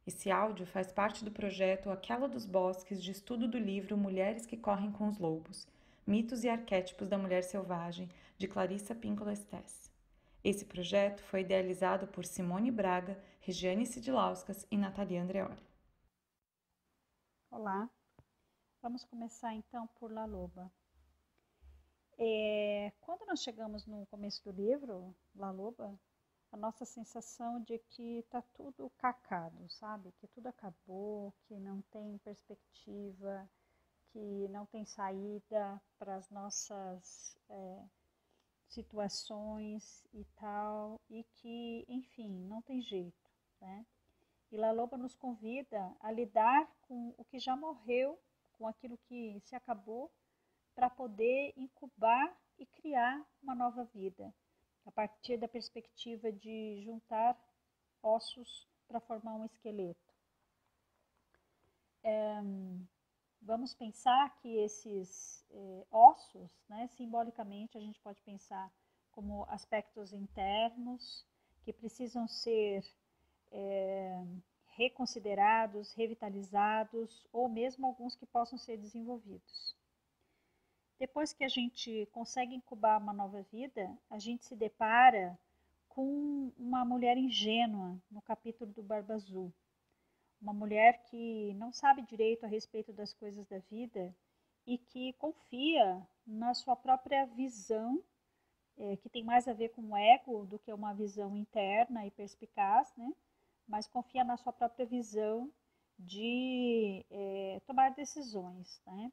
Esse áudio faz parte do projeto Aquela dos Bosques de estudo do livro Mulheres que Correm com os Lobos, Mitos e Arquétipos da Mulher Selvagem, de Clarissa Pinkola Estés. Esse projeto foi idealizado por Simone Braga, Regiane Sidlauskas e Nathalie Andreoli. Olá, vamos começar então por La Loba. Quando nós chegamos no começo do livro, La Loba, a nossa sensação de que está tudo cacado, sabe? Que tudo acabou, que não tem perspectiva, que não tem saída para as nossas situações e tal, e que, enfim, não tem jeito, né? E La Loba nos convida a lidar com o que já morreu, com aquilo que se acabou, para poder incubar e criar uma nova vida, a partir da perspectiva de juntar ossos para formar um esqueleto. Vamos pensar que esses ossos, né, simbolicamente, a gente pode pensar como aspectos internos que precisam ser reconsiderados, revitalizados, ou mesmo alguns que possam ser desenvolvidos. Depois que a gente consegue incubar uma nova vida, a gente se depara com uma mulher ingênua no capítulo do Barba Azul. Uma mulher que não sabe direito a respeito das coisas da vida e que confia na sua própria visão, que tem mais a ver com o ego do que uma visão interna e perspicaz, né? Mas confia na sua própria visão de tomar decisões, né?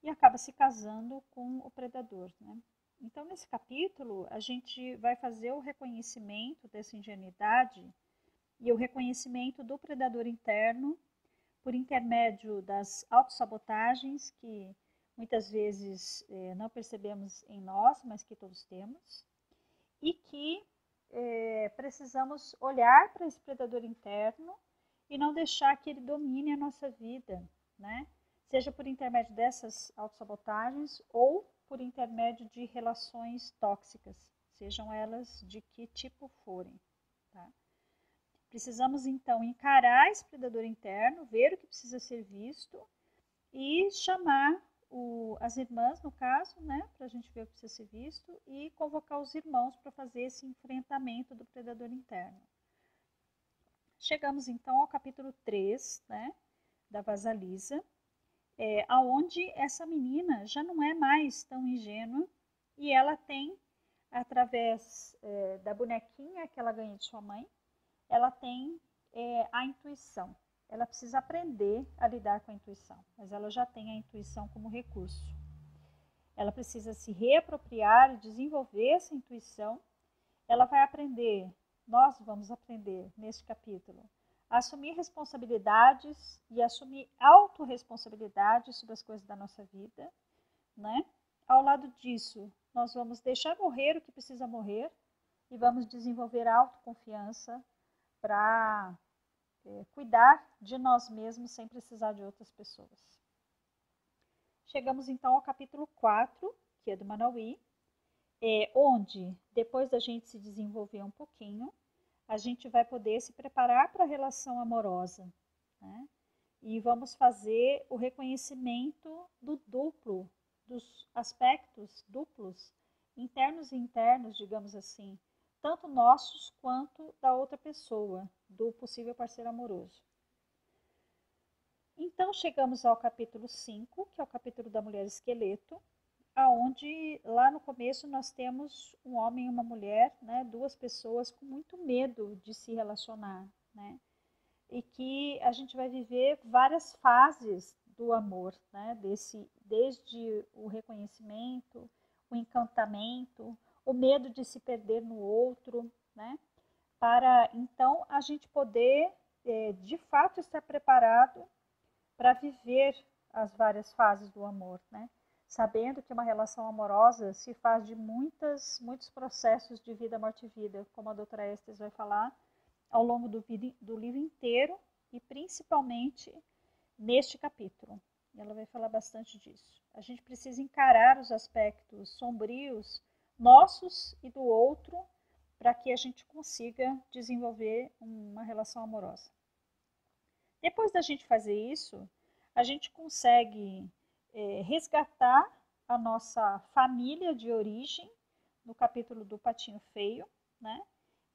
E acaba se casando com o predador, né? Então, nesse capítulo, a gente vai fazer o reconhecimento dessa ingenuidade e o reconhecimento do predador interno por intermédio das autossabotagens que muitas vezes não percebemos em nós, mas que todos temos, e que precisamos olhar para esse predador interno e não deixar que ele domine a nossa vida, né? Seja por intermédio dessas autossabotagens ou por intermédio de relações tóxicas, sejam elas de que tipo forem. Tá? Precisamos então encarar esse predador interno, ver o que precisa ser visto e chamar as irmãs, no caso, né, para a gente ver o que precisa ser visto, e convocar os irmãos para fazer esse enfrentamento do predador interno. Chegamos então ao capítulo 3, né, da Vasalisa, aonde essa menina já não é mais tão ingênua e ela tem, através da bonequinha que ela ganha de sua mãe, ela tem a intuição. Ela precisa aprender a lidar com a intuição, mas ela já tem a intuição como recurso. Ela precisa se reapropriar e desenvolver essa intuição. Ela vai aprender, nós vamos aprender neste capítulo, a assumir responsabilidades e assumir autorresponsabilidade sobre as coisas da nossa vida, né? Ao lado disso, nós vamos deixar morrer o que precisa morrer e vamos desenvolver a autoconfiança para cuidar de nós mesmos sem precisar de outras pessoas. Chegamos então ao capítulo 4, que é do Manauí, onde, depois da gente se desenvolver um pouquinho, a gente vai poder se preparar para a relação amorosa, né? E vamos fazer o reconhecimento do duplo, dos aspectos duplos, internos e internos, digamos assim, tanto nossos quanto da outra pessoa, do possível parceiro amoroso. Então, chegamos ao capítulo 5, que é o capítulo da mulher esqueleto, aonde lá no começo nós temos um homem e uma mulher, né, duas pessoas com muito medo de se relacionar, né, e que a gente vai viver várias fases do amor, né, desde o reconhecimento, o encantamento, o medo de se perder no outro, né, para então a gente poder de fato estar preparado para viver as várias fases do amor, né? Sabendo que uma relação amorosa se faz de muitos processos de vida, morte e vida, como a doutora Estes vai falar, ao longo do livro inteiro e principalmente neste capítulo. Ela vai falar bastante disso. A gente precisa encarar os aspectos sombrios nossos e do outro para que a gente consiga desenvolver uma relação amorosa. Depois da gente fazer isso, a gente consegue resgatar a nossa família de origem, no capítulo do Patinho Feio, né?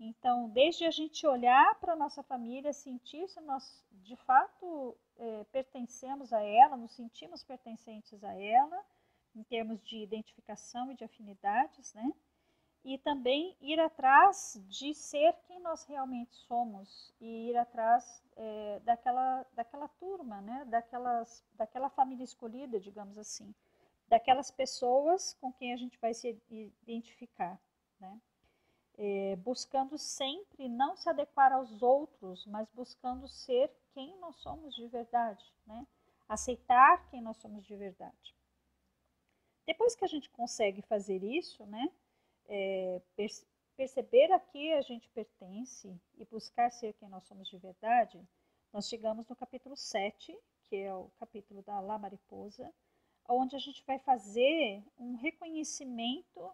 Então, desde a gente olhar para a nossa família, sentir se nós de fato pertencemos a ela, nos sentimos pertencentes a ela, em termos de identificação e de afinidades, né? E também ir atrás de ser quem nós realmente somos e ir atrás daquela turma, né? daquela família escolhida, digamos assim, daquelas pessoas com quem a gente vai se identificar, né? Buscando sempre não se adequar aos outros, mas buscando ser quem nós somos de verdade, né? Aceitar quem nós somos de verdade. Depois que a gente consegue fazer isso, né? Perceber a que a gente pertence e buscar ser quem nós somos de verdade, nós chegamos no capítulo 7, que é o capítulo da La Mariposa, onde a gente vai fazer um reconhecimento,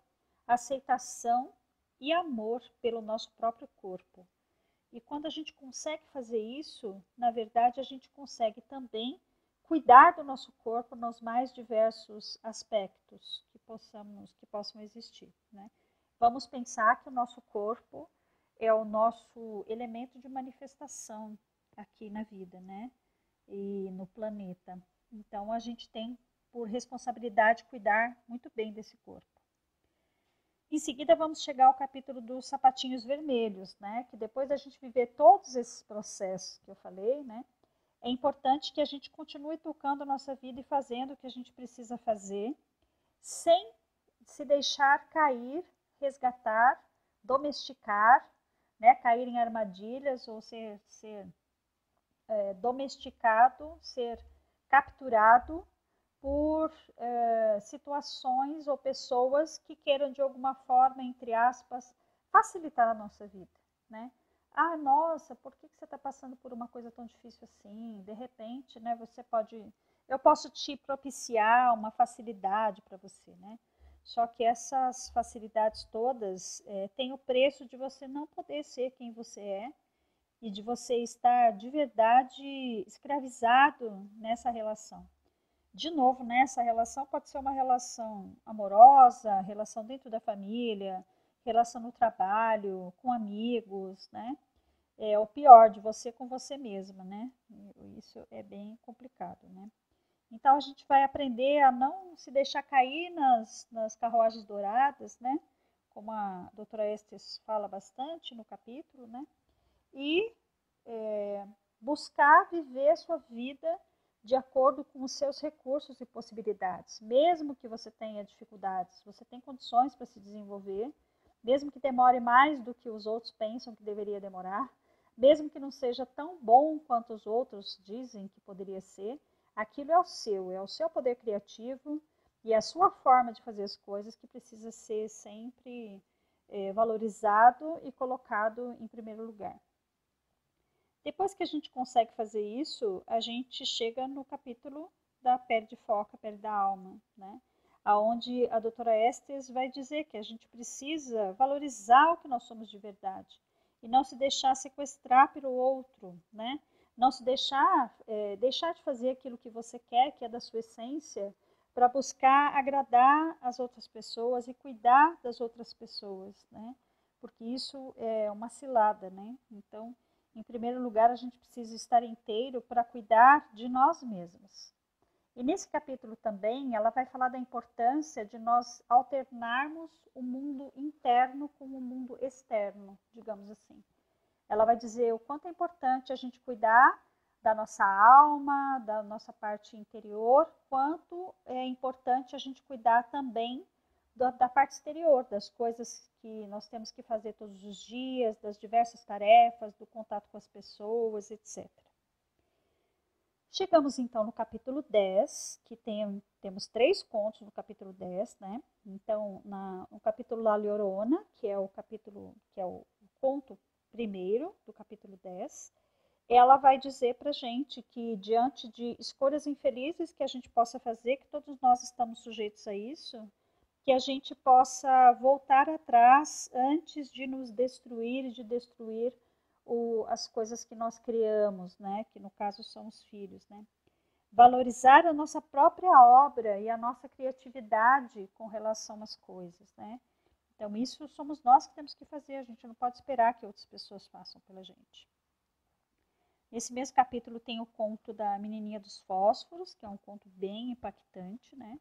aceitação e amor pelo nosso próprio corpo. E quando a gente consegue fazer isso, na verdade, a gente consegue também cuidar do nosso corpo nos mais diversos aspectos que possam existir, né? Vamos pensar que o nosso corpo é o nosso elemento de manifestação aqui na vida, né? E no planeta. Então, a gente tem por responsabilidade cuidar muito bem desse corpo. Em seguida, vamos chegar ao capítulo dos sapatinhos vermelhos, né? Que depois da gente viver todos esses processos que eu falei, né? É importante que a gente continue tocando a nossa vida e fazendo o que a gente precisa fazer, sem se deixar cair, resgatar, domesticar, né? Cair em armadilhas ou ser domesticado, ser capturado por situações ou pessoas que queiram de alguma forma, entre aspas, facilitar a nossa vida, né? Ah, nossa, por que você está passando por uma coisa tão difícil assim? De repente, né, eu posso te propiciar uma facilidade para você, né? Só que essas facilidades todas têm o preço de você não poder ser quem você é e de você estar de verdade escravizado nessa relação. De novo, né, essa relação pode ser uma relação amorosa, relação dentro da família, relação no trabalho, com amigos, né? O pior, de você com você mesma, né? Isso é bem complicado, né? Então, a gente vai aprender a não se deixar cair nas carruagens douradas, né? Como a doutora Estes fala bastante no capítulo, né? E buscar viver a sua vida de acordo com os seus recursos e possibilidades. Mesmo que você tenha dificuldades, você tem condições para se desenvolver, mesmo que demore mais do que os outros pensam que deveria demorar, mesmo que não seja tão bom quanto os outros dizem que poderia ser, aquilo é o seu poder criativo e a sua forma de fazer as coisas que precisa ser sempre valorizado e colocado em primeiro lugar. Depois que a gente consegue fazer isso, a gente chega no capítulo da pele de foca, pele da alma, né? Onde a doutora Estes vai dizer que a gente precisa valorizar o que nós somos de verdade e não se deixar sequestrar pelo outro, né? Não se deixar de fazer aquilo que você quer, que é da sua essência, para buscar agradar as outras pessoas e cuidar das outras pessoas, né? Porque isso é uma cilada, né? Então, em primeiro lugar, a gente precisa estar inteiro para cuidar de nós mesmos. E nesse capítulo também, ela vai falar da importância de nós alternarmos o mundo interno com o mundo externo, digamos assim. Ela vai dizer o quanto é importante a gente cuidar da nossa alma, da nossa parte interior, quanto é importante a gente cuidar também da parte exterior, das coisas que nós temos que fazer todos os dias, das diversas tarefas, do contato com as pessoas, etc. Chegamos então no capítulo 10, que temos 3 contos no capítulo 10, né? Então, no capítulo La Llorona, que é o conto primeiro do capítulo 10, ela vai dizer para a gente que diante de escolhas infelizes que a gente possa fazer, que todos nós estamos sujeitos a isso, que a gente possa voltar atrás antes de nos destruir e de destruir as coisas que nós criamos, né? Que no caso são os filhos, né? Valorizar a nossa própria obra e a nossa criatividade com relação às coisas, né? Então, isso somos nós que temos que fazer, a gente não pode esperar que outras pessoas façam pela gente. Nesse mesmo capítulo tem o conto da menininha dos fósforos, que é um conto bem impactante, né?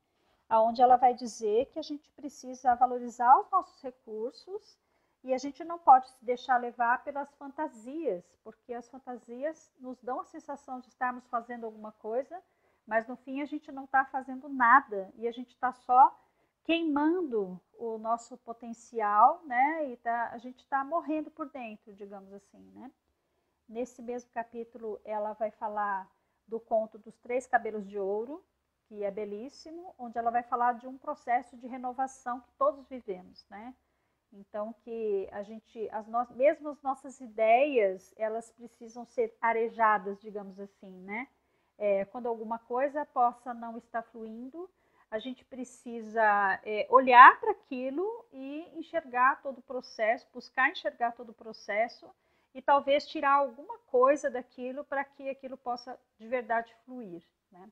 Onde ela vai dizer que a gente precisa valorizar os nossos recursos e a gente não pode se deixar levar pelas fantasias, porque as fantasias nos dão a sensação de estarmos fazendo alguma coisa, mas no fim a gente não está fazendo nada e a gente está só queimando o nosso potencial, né? E a gente está morrendo por dentro, digamos assim, né? Nesse mesmo capítulo, ela vai falar do conto dos 3 cabelos de ouro, que é belíssimo, onde ela vai falar de um processo de renovação que todos vivemos, né? Então, que a gente, mesmo as nossas ideias, elas precisam ser arejadas, digamos assim, né? Quando alguma coisa possa não estar fluindo, a gente precisa olhar para aquilo e enxergar todo o processo, buscar enxergar todo o processo e talvez tirar alguma coisa daquilo para que aquilo possa de verdade fluir, né?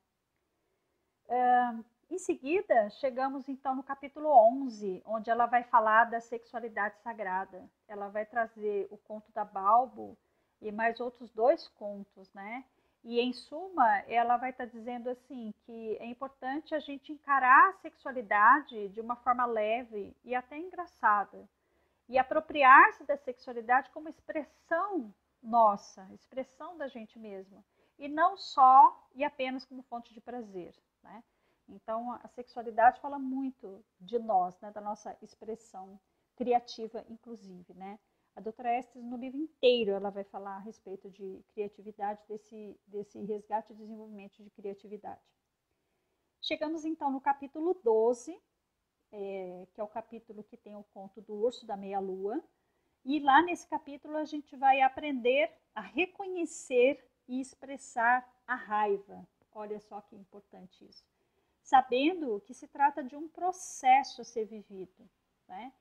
Em seguida, chegamos então no capítulo 11, onde ela vai falar da sexualidade sagrada. Ela vai trazer o conto da Balbo e mais outros 2 contos, né? E em suma, ela vai estar dizendo assim que é importante a gente encarar a sexualidade de uma forma leve e até engraçada. E apropriar-se da sexualidade como expressão nossa, expressão da gente mesma. E não só e apenas como fonte de prazer, né? Então, a sexualidade fala muito de nós, né? Da nossa expressão criativa, inclusive, né? A doutora Estes, no livro inteiro, ela vai falar a respeito de criatividade, desse resgate e desenvolvimento de criatividade. Chegamos, então, no capítulo 12, que é o capítulo que tem o conto do urso da meia-lua. E lá nesse capítulo a gente vai aprender a reconhecer e expressar a raiva. Olha só que importante isso. Sabendo que se trata de um processo a ser vivido, né?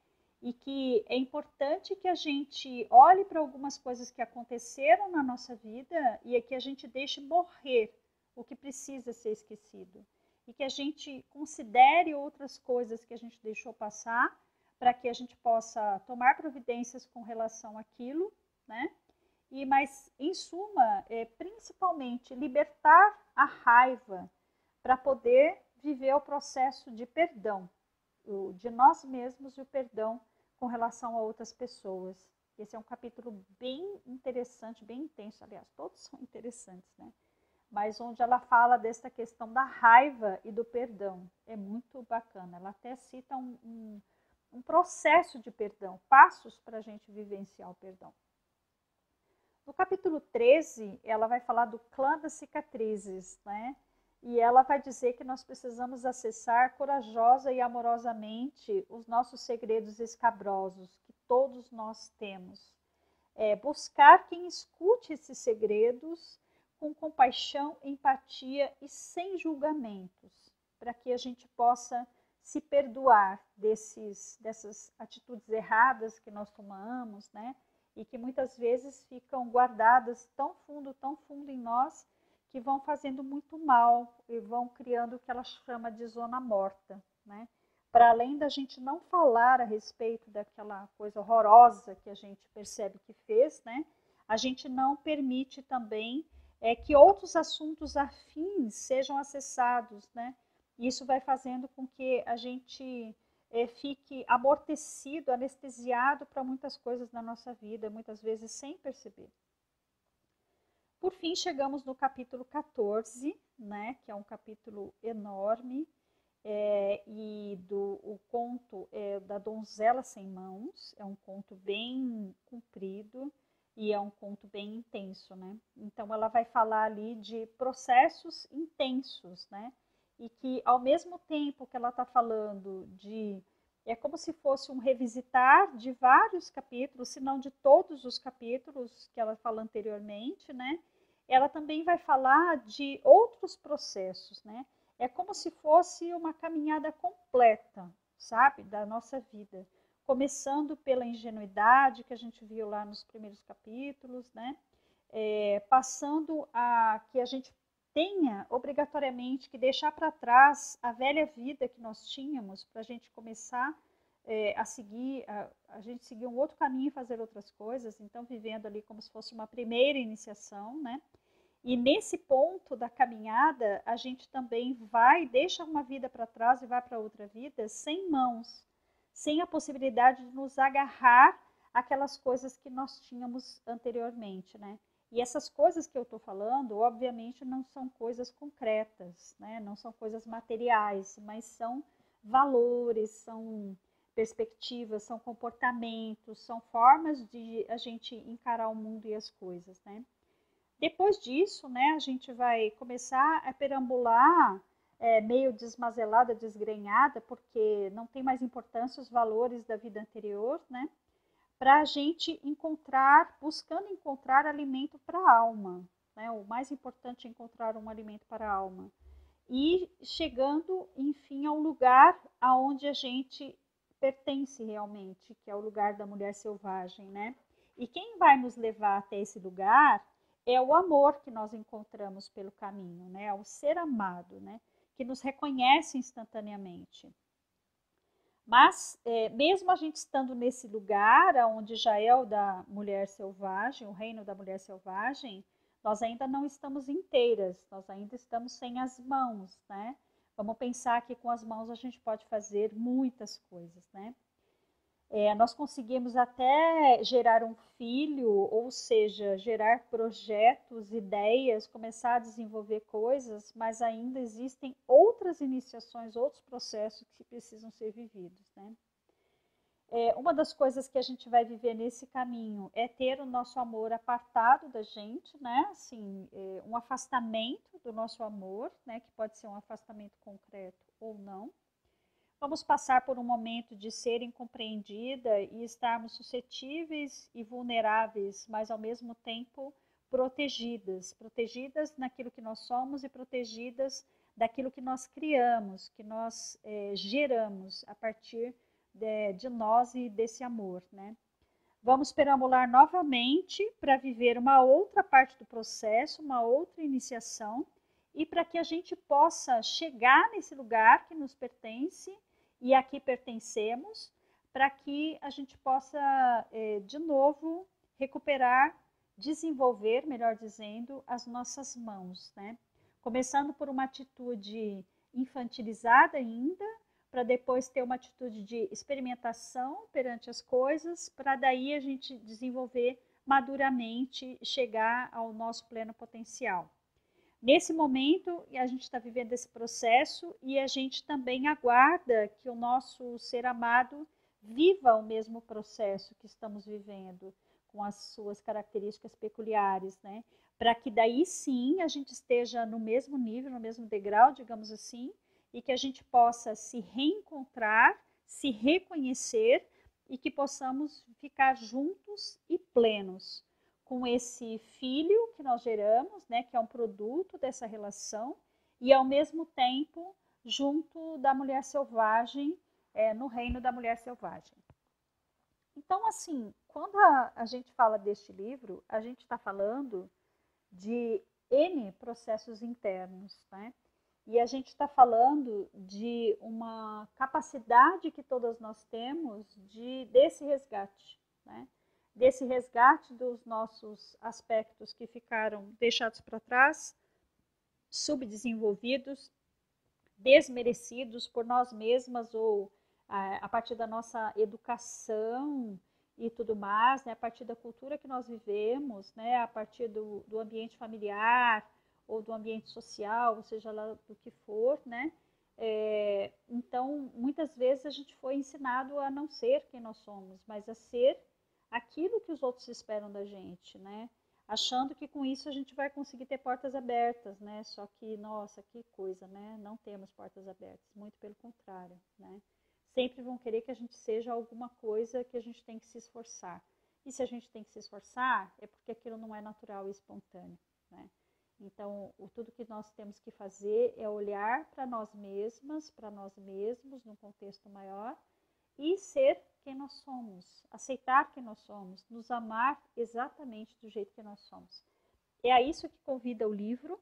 E que é importante que a gente olhe para algumas coisas que aconteceram na nossa vida e que a gente deixe morrer o que precisa ser esquecido. E que a gente considere outras coisas que a gente deixou passar para que a gente possa tomar providências com relação àquilo, né? Mas, em suma, principalmente libertar a raiva para poder viver o processo de perdão, de nós mesmos e o perdão com relação a outras pessoas. Esse é um capítulo bem interessante, bem intenso, aliás, todos são interessantes, né? Mas onde ela fala dessa questão da raiva e do perdão. É muito bacana. Ela até cita um processo de perdão, passos para a gente vivenciar o perdão. No capítulo 13, ela vai falar do clã das cicatrizes, né? E ela vai dizer que nós precisamos acessar corajosa e amorosamente os nossos segredos escabrosos, que todos nós temos. Buscar quem escute esses segredos com compaixão, empatia e sem julgamentos, para que a gente possa se perdoar dessas atitudes erradas que nós tomamos, né? E que muitas vezes ficam guardadas tão fundo em nós, que vão fazendo muito mal e vão criando o que ela chama de zona morta, né? Para além da gente não falar a respeito daquela coisa horrorosa que a gente percebe que fez, né? A gente não permite também que outros assuntos afins sejam acessados, né? Isso vai fazendo com que a gente fique amortecido, anestesiado para muitas coisas na nossa vida, muitas vezes sem perceber. Por fim, chegamos no capítulo 14, né, que é um capítulo enorme, e o conto da Donzela Sem Mãos, é um conto bem comprido e é um conto bem intenso, né? Então, ela vai falar ali de processos intensos, né? E que, ao mesmo tempo que ela está falando é como se fosse um revisitar de vários capítulos, se não de todos os capítulos que ela falou anteriormente, né? Ela também vai falar de outros processos, né? É como se fosse uma caminhada completa, sabe, da nossa vida, começando pela ingenuidade que a gente viu lá nos primeiros capítulos, né? Passando a que a gente tenha obrigatoriamente que deixar para trás a velha vida que nós tínhamos para a gente começar a seguir, a gente seguir um outro caminho e fazer outras coisas, então vivendo ali como se fosse uma primeira iniciação, né? E nesse ponto da caminhada, a gente também deixa uma vida para trás e vai para outra vida sem mãos, sem a possibilidade de nos agarrar àquelas coisas que nós tínhamos anteriormente, né? E essas coisas que eu estou falando, obviamente, não são coisas concretas, né? Não são coisas materiais, mas são valores, são perspectivas, são comportamentos, são formas de a gente encarar o mundo e as coisas, né? Depois disso, né, a gente vai começar a perambular meio desmazelada, desgrenhada, porque não tem mais importância os valores da vida anterior, né? Para a gente buscando encontrar alimento para a alma, né? O mais importante é encontrar um alimento para a alma. E chegando, enfim, ao lugar aonde a gente pertence realmente, que é o lugar da mulher selvagem, né? E quem vai nos levar até esse lugar é o amor que nós encontramos pelo caminho, né? É o ser amado, né? Que nos reconhece instantaneamente. Mas, mesmo a gente estando nesse lugar, onde já é o da mulher selvagem, o reino da mulher selvagem, nós ainda não estamos inteiras, nós ainda estamos sem as mãos, né? Vamos pensar que com as mãos a gente pode fazer muitas coisas, né? Nós conseguimos até gerar um filho, ou seja, gerar projetos, ideias, começar a desenvolver coisas, mas ainda existem outras iniciações, outros processos que precisam ser vividos, né? Uma das coisas que a gente vai viver nesse caminho é ter o nosso amor apartado da gente, né? Assim, um afastamento do nosso amor, né? Que pode ser um afastamento concreto ou não. Vamos passar por um momento de ser incompreendida e estarmos suscetíveis e vulneráveis, mas ao mesmo tempo protegidas, protegidas naquilo que nós somos e protegidas daquilo que nós criamos, que nós geramos a partir de nós e desse amor, né? Vamos perambular novamente para viver uma outra parte do processo, uma outra iniciação, e para que a gente possa chegar nesse lugar que nos pertence e aqui pertencemos, para que a gente possa, de novo, recuperar, desenvolver, melhor dizendo, as nossas mãos, né? Começando por uma atitude infantilizada ainda, para depois ter uma atitude de experimentação perante as coisas, para daí a gente desenvolver maduramente, chegar ao nosso pleno potencial. Nesse momento, a gente está vivendo esse processo e a gente também aguarda que o nosso ser amado viva o mesmo processo que estamos vivendo, com as suas características peculiares, né? Para que daí sim a gente esteja no mesmo nível, no mesmo degrau, digamos assim, e que a gente possa se reencontrar, se reconhecer e que possamos ficar juntos e plenos com esse filho que nós geramos, né, que é um produto dessa relação, e ao mesmo tempo junto da mulher selvagem, no reino da mulher selvagem. Então, assim, quando a gente fala deste livro, a gente está falando de N processos internos, né? E a gente está falando de uma capacidade que todas nós temos desse resgate, né? Desse resgate dos nossos aspectos que ficaram deixados para trás, subdesenvolvidos, desmerecidos por nós mesmas ou a partir da nossa educação e tudo mais, né? A partir da cultura que nós vivemos, né? A partir do ambiente familiar ou do ambiente social, ou seja lá do que for, né? Então, muitas vezes a gente foi ensinado a não ser quem nós somos, mas a ser aquilo que os outros esperam da gente, né? Achando que com isso a gente vai conseguir ter portas abertas, né? Só que, nossa, que coisa, né? Não temos portas abertas, muito pelo contrário, né? Sempre vão querer que a gente seja alguma coisa que a gente tem que se esforçar. E se a gente tem que se esforçar, é porque aquilo não é natural e espontâneo, né? Então, tudo que nós temos que fazer é olhar para nós mesmas, para nós mesmos, num contexto maior, e ser quem nós somos, aceitar quem nós somos, nos amar exatamente do jeito que nós somos. É a isso que convida o livro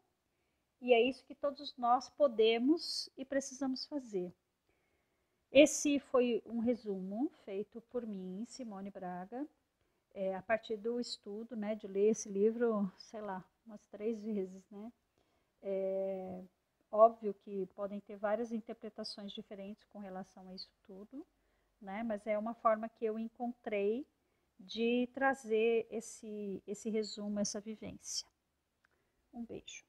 e é isso que todos nós podemos e precisamos fazer. Esse foi um resumo feito por mim, Simone Braga, a partir do estudo, né, de ler esse livro, sei lá, umas 3 vezes, né? Óbvio que podem ter várias interpretações diferentes com relação a isso tudo, né? Mas é uma forma que eu encontrei de trazer esse resumo, essa vivência. Um beijo.